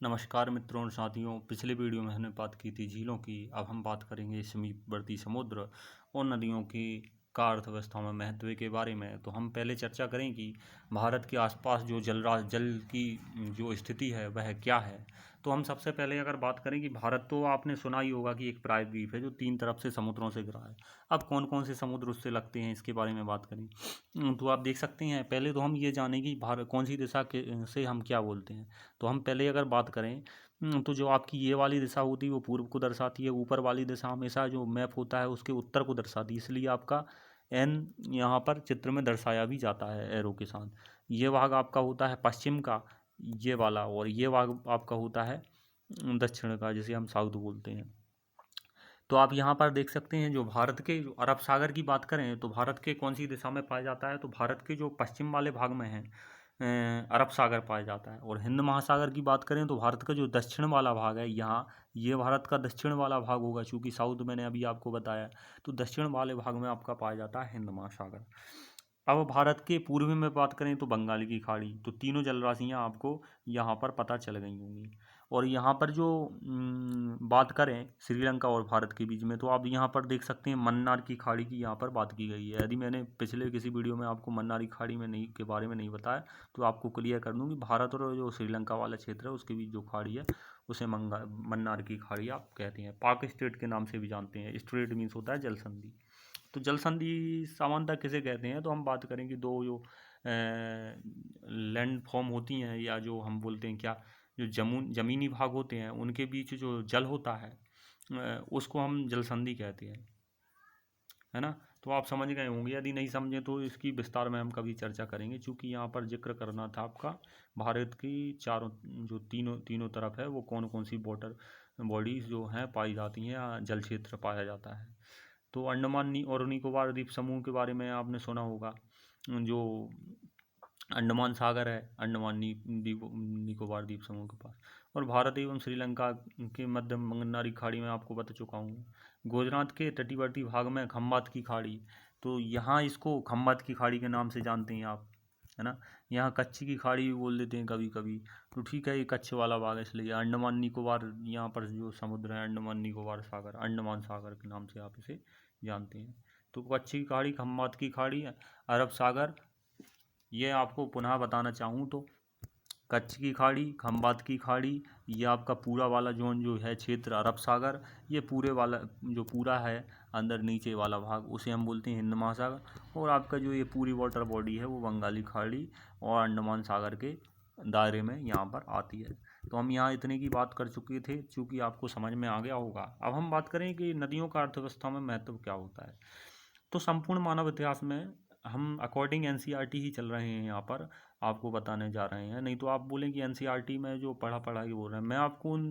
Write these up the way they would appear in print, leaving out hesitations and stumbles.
नमस्कार मित्रों और साथियों। पिछले वीडियो में हमने बात की थी झीलों की। अब हम बात करेंगे समीपवर्ती समुद्र और नदियों की का अर्थव्यवस्था में महत्व के बारे में। तो हम पहले चर्चा करें कि भारत के आसपास जो जल की जो स्थिति है वह क्या है। तो हम सबसे पहले अगर बात करें कि भारत, तो आपने सुना ही होगा कि एक प्रायद्वीप है जो 3 तरफ से समुद्रों से घिरा है। अब कौन कौन से समुद्र उससे लगते हैं इसके बारे में बात करें तो आप देख सकते हैं। पहले तो हम ये जानें कि भारत कौन सी दिशा के से हम क्या बोलते हैं। तो हम पहले अगर बात करें तो जो आपकी ये वाली दिशा होती है वो पूर्व को दर्शाती है। ऊपर वाली दिशा हमेशा जो मैप होता है उसके उत्तर को दर्शाती है, इसलिए आपका एन यहाँ पर चित्र में दर्शाया भी जाता है एरो के साथ। ये भाग आपका होता है पश्चिम का, ये वाला, और ये भाग आपका होता है दक्षिण का, जिसे हम साउथ बोलते हैं। तो आप यहाँ पर देख सकते हैं जो भारत के जो अरब सागर की बात करें तो भारत के कौन सी दिशा में पाया जाता है, तो भारत के जो पश्चिम वाले भाग में है अरब सागर पाया जाता है। और हिंद महासागर की बात करें तो भारत का जो दक्षिण वाला भाग है, यहाँ ये भारत का दक्षिण वाला भाग होगा, चूँकि साउथ मैंने अभी आपको बताया। तो दक्षिण वाले भाग में आपका पाया जाता है हिंद महासागर। अब भारत के पूर्व में बात करें तो बंगाल की खाड़ी। तो तीनों जलराशियाँ आपको यहाँ पर पता चल गई होंगी। और यहाँ पर जो बात करें श्रीलंका और भारत के बीच में, तो आप यहाँ पर देख सकते हैं मन्नार की खाड़ी की यहाँ पर बात की गई है। यदि मैंने पिछले किसी वीडियो में आपको मन्नार की खाड़ी में नहीं के बारे में नहीं बताया तो आपको क्लियर कर दूँ कि भारत और जो श्रीलंका वाला क्षेत्र है उसके बीच जो खाड़ी है उसे मन्नार की खाड़ी आप कहते हैं। पाक स्टेट के नाम से भी जानते हैं। स्ट्रेट मीन्स होता है जल संधि। तो जल संधि सामान्यतः किसे कहते हैं, तो हम बात करें कि दो जो लैंड फॉर्म होती हैं, या जो हम बोलते हैं क्या, जो जमीनी भाग होते हैं उनके बीच जो जल होता है उसको हम जल संधि कहते हैं, है ना। तो आप समझ गए होंगे। यदि नहीं समझे तो इसकी विस्तार में हम कभी चर्चा करेंगे, क्योंकि यहाँ पर जिक्र करना था आपका भारत की चारों जो तीनों तीनों तरफ है वो कौन कौन सी वाटर बॉडीज जो हैं पाई जाती हैं या जल क्षेत्र पाया जाता है। तो अंडमान और निकोबार द्वीप समूह के बारे में आपने सुना होगा। जो अंडमान सागर है, निकोबार द्वीप समूह के पास, और भारत एवं श्रीलंका के मध्य बंगाल की खाड़ी में आपको बता चुका हूँ। गुजरात के तटीवर्ती भाग में खम्बात की खाड़ी। तो यहाँ इसको खम्बात की खाड़ी के नाम से जानते हैं आप, है ना। यहाँ कच्छ की खाड़ी भी बोल देते हैं कभी कभी। तो ठीक है, ये कच्छ वाला भाग है, इसलिए अंडमान निकोबार यहाँ पर जो समुद्र है अंडमान निकोबार सागर, अंडमान सागर के नाम से आप इसे जानते हैं। तो कच्छ की खाड़ी, खम्बात की खाड़ी, अरब सागर, ये आपको पुनः बताना चाहूँ तो कच्छ की खाड़ी, खम्बात की खाड़ी, ये आपका पूरा वाला जोन जो है क्षेत्र अरब सागर, ये पूरे वाला जो पूरा है अंदर नीचे वाला भाग उसे हम बोलते हैं हिंद महासागर। और आपका जो ये पूरी वाटर बॉडी है वो बंगाली खाड़ी और अंडमान सागर के दायरे में यहाँ पर आती है। तो हम यहाँ इतने की बात कर चुके थे, चूँकि आपको समझ में आ गया होगा। अब हम बात करें कि नदियों का अर्थव्यवस्था में महत्व क्या होता है। तो संपूर्ण मानव इतिहास में हम अकॉर्डिंग एनसीईआरटी ही चल रहे हैं, यहाँ पर आपको बताने जा रहे हैं। नहीं तो आप बोलें कि एनसीईआरटी में जो पढ़ा पढ़ा के बोल रहे हैं, मैं आपको उन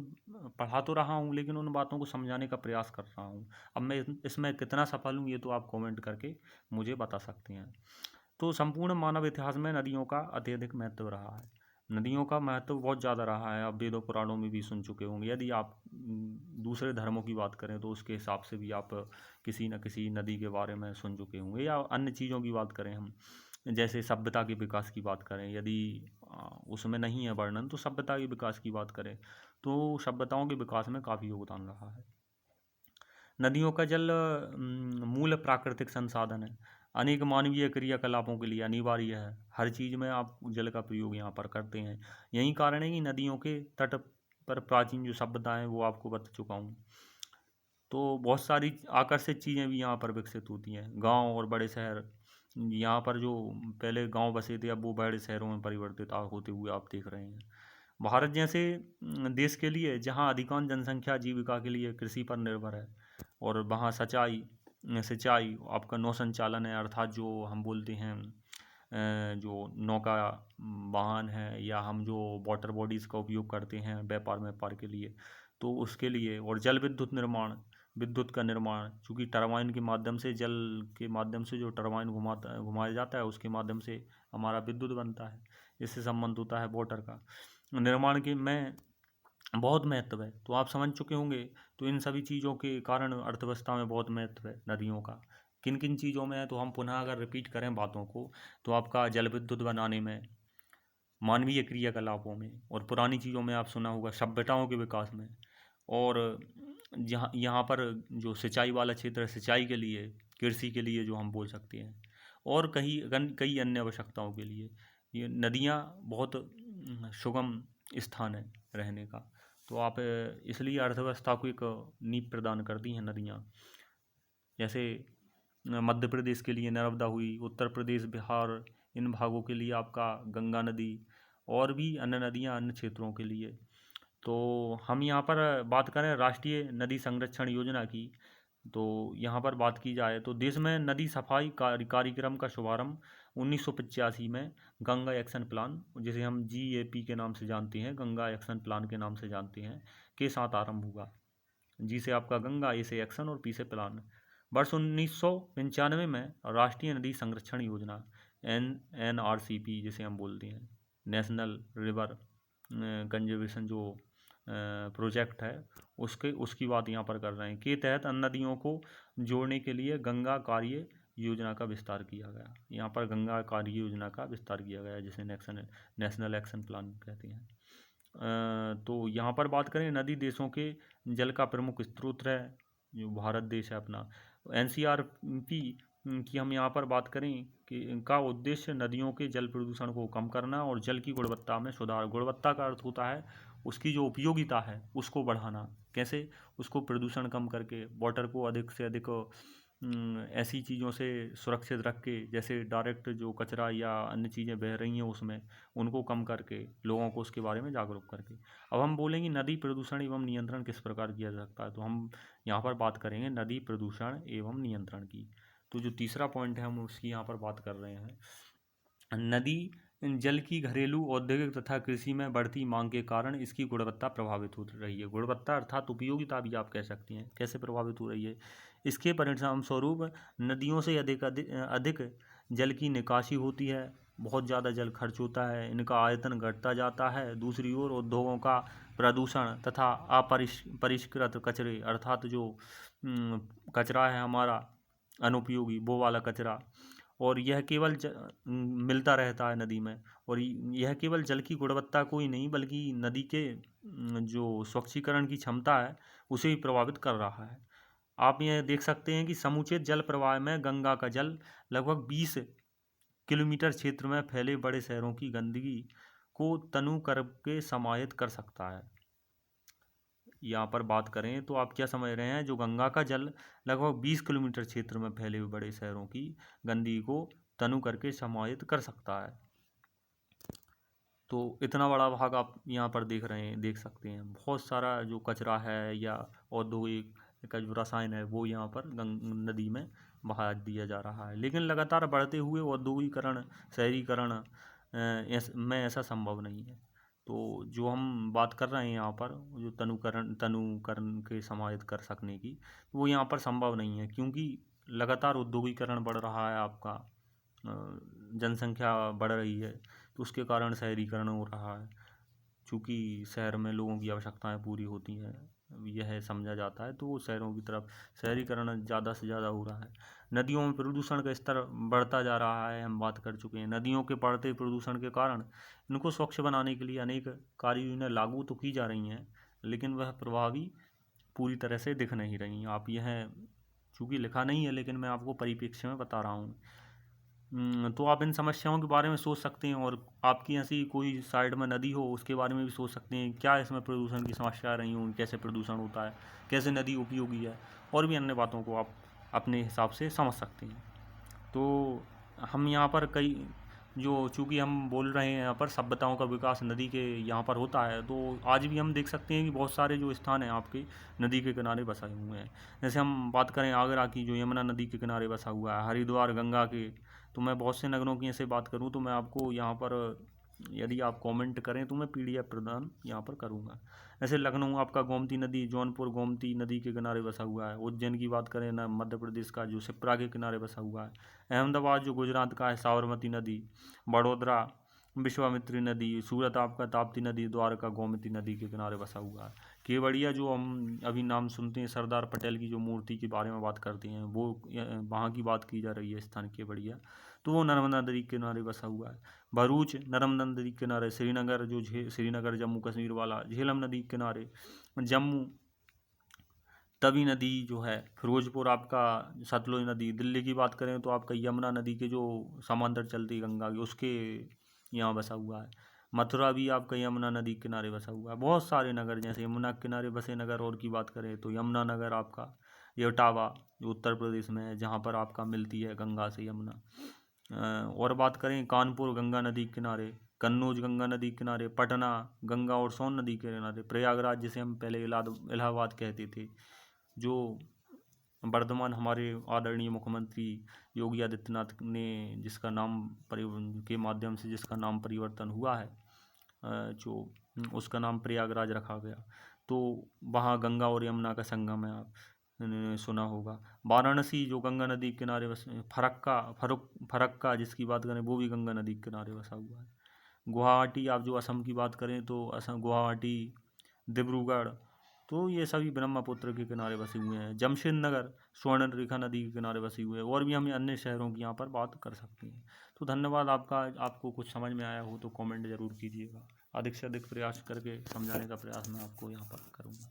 पढ़ा तो रहा हूँ लेकिन उन बातों को समझाने का प्रयास कर रहा हूँ। अब मैं इसमें कितना सफल हूँ ये तो आप कमेंट करके मुझे बता सकते हैं। तो संपूर्ण मानव इतिहास में नदियों का अत्यधिक महत्व रहा है। नदियों का महत्व बहुत ज़्यादा रहा है, आप वेदों पुराणों में भी सुन चुके होंगे। यदि आप दूसरे धर्मों की बात करें तो उसके हिसाब से भी आप किसी न किसी नदी के बारे में सुन चुके होंगे। या अन्य चीज़ों की बात करें हम, जैसे सभ्यता के विकास की बात करें, यदि उसमें नहीं है वर्णन, तो सभ्यता के विकास की बात करें तो सभ्यताओं के विकास में काफ़ी योगदान रहा है। नदियों का जल मूल प्राकृतिक संसाधन है, अनेक मानवीय क्रियाकलापों के लिए अनिवार्य है। हर चीज़ में आप जल का प्रयोग यहाँ पर करते हैं। यही कारण है कि नदियों के तट पर प्राचीन जो सभ्यता है वो आपको बता चुका हूँ। तो बहुत सारी आकर्षक चीज़ें भी यहाँ पर विकसित होती हैं। गांव और बड़े शहर, यहाँ पर जो पहले गांव बसे थे अब वो बड़े शहरों में परिवर्तित होते हुए आप देख रहे हैं। भारत जैसे देश के लिए जहाँ अधिकांश जनसंख्या आजीविका के लिए कृषि पर निर्भर है, और वहाँ सिंचाई सिंचाई आपका नौ संचालन है, अर्थात जो हम बोलते हैं जो नौका वाहन है, या हम जो वाटर बॉडीज़ का उपयोग करते हैं व्यापार के लिए, तो उसके लिए। और जल विद्युत निर्माण, विद्युत का निर्माण, चूँकि टरबाइन के माध्यम से, जल के माध्यम से जो टरबाइन घुमाया जाता है उसके माध्यम से हमारा विद्युत बनता है। इससे संबंध होता है वाटर का निर्माण के में बहुत महत्व है। तो आप समझ चुके होंगे। तो इन सभी चीज़ों के कारण अर्थव्यवस्था में बहुत महत्व है नदियों का। किन किन चीज़ों में है, तो हम पुनः अगर रिपीट करें बातों को, तो आपका जल विद्युत बनाने में, मानवीय क्रियाकलापों में और पुरानी चीज़ों में आप सुना होगा सभ्यताओं के विकास में। और यहाँ पर जो सिंचाई वाला क्षेत्र है, सिंचाई के लिए, कृषि के लिए जो हम बोल सकते हैं, और कई अन्य आवश्यकताओं के लिए ये नदियाँ बहुत सुगम स्थान है रहने का। तो आप इसलिए अर्थव्यवस्था को एक नींव प्रदान करती हैं नदियाँ। जैसे मध्य प्रदेश के लिए नर्मदा हुई, उत्तर प्रदेश, बिहार, इन भागों के लिए आपका गंगा नदी, और भी अन्य नदियाँ अन्य क्षेत्रों के लिए। तो हम यहाँ पर बात करें राष्ट्रीय नदी संरक्षण योजना की, तो यहाँ पर बात की जाए तो देश में नदी सफाई कार्यक्रम का शुभारंभ 1985 में गंगा एक्शन प्लान, जिसे हम GAP के नाम से जानते हैं, गंगा एक्शन प्लान के नाम से जानते हैं, के साथ आरंभ हुआ। जी से आपका गंगा, ए से एक्शन और पी से प्लान। वर्ष 1995 में राष्ट्रीय नदी संरक्षण योजना NRCP जिसे हम बोलते हैं, नेशनल रिवर कंजर्वेशन जो प्रोजेक्ट है, उसकी बात यहाँ पर कर रहे हैं, के तहत अन्य नदियों को जोड़ने के लिए गंगा कार्य योजना का विस्तार किया गया। यहाँ पर गंगा कार्य योजना का विस्तार किया गया, जिसे नेशनल एक्शन प्लान कहते हैं। तो यहाँ पर बात करें नदी देशों के जल का प्रमुख स्रोत है, जो भारत देश है अपना। NCRP की हम यहाँ पर बात करें कि का उद्देश्य नदियों के जल प्रदूषण को कम करना और जल की गुणवत्ता में सुधार। गुणवत्ता का अर्थ होता है उसकी जो उपयोगिता है उसको बढ़ाना। कैसे? उसको प्रदूषण कम करके, वाटर को अधिक से अधिक ऐसी चीज़ों से सुरक्षित रख के, जैसे डायरेक्ट जो कचरा या अन्य चीज़ें बह रही हैं उसमें, उनको कम करके, लोगों को उसके बारे में जागरूक करके। अब हम बोलेंगे नदी प्रदूषण एवं नियंत्रण किस प्रकार किया जा सकता है, तो हम यहाँ पर बात करेंगे नदी प्रदूषण एवं नियंत्रण की। तो जो तीसरा पॉइंट है हम उसकी यहाँ पर बात कर रहे हैं। नदी जल की घरेलू, औद्योगिक तथा कृषि में बढ़ती मांग के कारण इसकी गुणवत्ता प्रभावित हो रही है। गुणवत्ता अर्थात उपयोगिता भी आप कह सकते हैं। कैसे प्रभावित हो रही है? इसके परिणाम स्वरूप नदियों से अधिक जल की निकासी होती है, बहुत ज़्यादा जल खर्च होता है, इनका आयतन घटता जाता है। दूसरी ओर उद्योगों का प्रदूषण तथा अपरिष्कृत कचरे, अर्थात जो कचरा है हमारा अनुपयोगी, वो वाला कचरा, और यह केवल मिलता रहता है नदी में, और यह केवल जल की गुणवत्ता को ही नहीं बल्कि नदी के जो स्वच्छीकरण की क्षमता है उसे भी प्रभावित कर रहा है। आप यह देख सकते हैं कि समुचित जल प्रवाह में गंगा का जल लगभग 20 किलोमीटर क्षेत्र में फैले बड़े शहरों की गंदगी को तनु करके समाहित कर सकता है। यहाँ पर बात करें तो आप क्या समझ रहे हैं, जो गंगा का जल लगभग 20 किलोमीटर क्षेत्र में फैले हुए बड़े शहरों की गंदगी को तनु करके समाहित कर सकता है। तो इतना बड़ा भाग आप यहाँ पर देख सकते हैं। बहुत सारा जो कचरा है या औद्योगिक का जो रसायन है वो यहाँ पर नदी में बहा दिया जा रहा है। लेकिन लगातार बढ़ते हुए औद्योगिकरण, शहरीकरण में ऐसा संभव नहीं है। तो जो हम बात कर रहे हैं यहाँ पर, जो तनुकरण के समाहित कर सकने की, तो वो यहाँ पर संभव नहीं है, क्योंकि लगातार औद्योगिकरण बढ़ रहा है, आपका जनसंख्या बढ़ रही है, तो उसके कारण शहरीकरण हो रहा है। चूँकि शहर में लोगों की आवश्यकताएं पूरी होती हैं, यह समझा जाता है, तो वो शहरों की तरफ शहरीकरण ज़्यादा से ज़्यादा हो रहा है। नदियों में प्रदूषण का स्तर बढ़ता जा रहा है, हम बात कर चुके हैं। नदियों के बढ़ते प्रदूषण के कारण इनको स्वच्छ बनाने के लिए अनेक कार्य योजनाएं लागू तो की जा रही हैं, लेकिन वह प्रभावी पूरी तरह से दिख नहीं रही। आप यह चूँकि लिखा नहीं है, लेकिन मैं आपको परिप्रेक्ष्य में बता रहा हूँ। तो आप इन समस्याओं के बारे में सोच सकते हैं, और आपकी ऐसी कोई साइड में नदी हो उसके बारे में भी सोच सकते हैं, क्या इसमें प्रदूषण की समस्या आ रही होंगी, कैसे प्रदूषण होता है, कैसे नदी उपयोगी है, और भी अन्य बातों को आप अपने हिसाब से समझ सकते हैं। तो हम यहाँ पर चूँकि हम बोल रहे हैं यहाँ पर सभ्यताओं का विकास नदी के यहाँ पर होता है, तो आज भी हम देख सकते हैं कि बहुत सारे जो स्थान हैं आपके नदी के किनारे बसाए हुए हैं। जैसे हम बात करें आगरा की, जो यमुना नदी के किनारे बसा हुआ है, हरिद्वार गंगा के, तो मैं बहुत से नगरों की ऐसे बात करूँ तो मैं आपको यहाँ पर, यदि आप कमेंट करें तो मैं PDF प्रदान यहाँ पर करूँगा। जैसे लखनऊ आपका गोमती नदी, जौनपुर गोमती नदी के किनारे बसा हुआ है। उज्जैन की बात करें ना, मध्य प्रदेश का, जो शिप्रा के किनारे बसा हुआ है। अहमदाबाद जो गुजरात का है, साबरमती नदी। बड़ोदरा विश्वामित्री नदी, सूरत आपका ताप्ती नदी, द्वारका गोमती नदी के किनारे बसा हुआ है। केवड़िया जो हम अभी नाम सुनते हैं, सरदार पटेल की जो मूर्ति के बारे में बात करते हैं, वो वहाँ की बात की जा रही है, स्थान केवड़िया, तो वो नर्मदा नदी के किनारे बसा हुआ है। भरूच नर्मदा नदी के किनारे, श्रीनगर जो श्रीनगर जम्मू कश्मीर वाला झेलम नदी के किनारे, जम्मू तवी नदी जो है, फिरोजपुर आपका सतलुज नदी, दिल्ली की बात करें तो आपका यमुना नदी के जो समांतर चलती है गंगा की, उसके यहाँ बसा हुआ है। मथुरा भी आपका यमुना नदी के किनारे बसा हुआ है। बहुत सारे नगर, जैसे यमुना के किनारे बसे नगर और की बात करें तो यमुना नगर आपका इटावा जो उत्तर प्रदेश में है, जहाँ पर आपका मिलती है गंगा से यमुना। और बात करें कानपुर गंगा नदी के किनारे, कन्नौज गंगा नदी के किनारे, पटना गंगा और सोन नदी के किनारे, प्रयागराज जिसे हम पहले इलाहाबाद कहते थे, जो वर्तमान हमारे आदरणीय मुख्यमंत्री योगी आदित्यनाथ ने जिसका नाम के माध्यम से जिसका नाम परिवर्तन हुआ है, जो उसका नाम प्रयागराज रखा गया, तो वहाँ गंगा और यमुना का संगम है, आप सुना होगा। वाराणसी जो गंगा नदी के किनारे बस, फरक्का जिसकी बात करें वो भी गंगा नदी के किनारे बसा हुआ है। गुवाहाटी, आप जो असम की बात करें तो असम गुवाहाटी, डिब्रूगढ़, तो ये सभी ब्रह्मपुत्र के किनारे बसे हुए हैं। जमशेद नगर स्वर्ण रेखा नदी के किनारे बसे हुए हैं, और भी हम अन्य शहरों की यहाँ पर बात कर सकते हैं। तो धन्यवाद आपका। आपको कुछ समझ में आया हो तो कमेंट ज़रूर कीजिएगा। अधिक से अधिक प्रयास करके समझाने का प्रयास मैं आपको यहाँ पर करूँगा।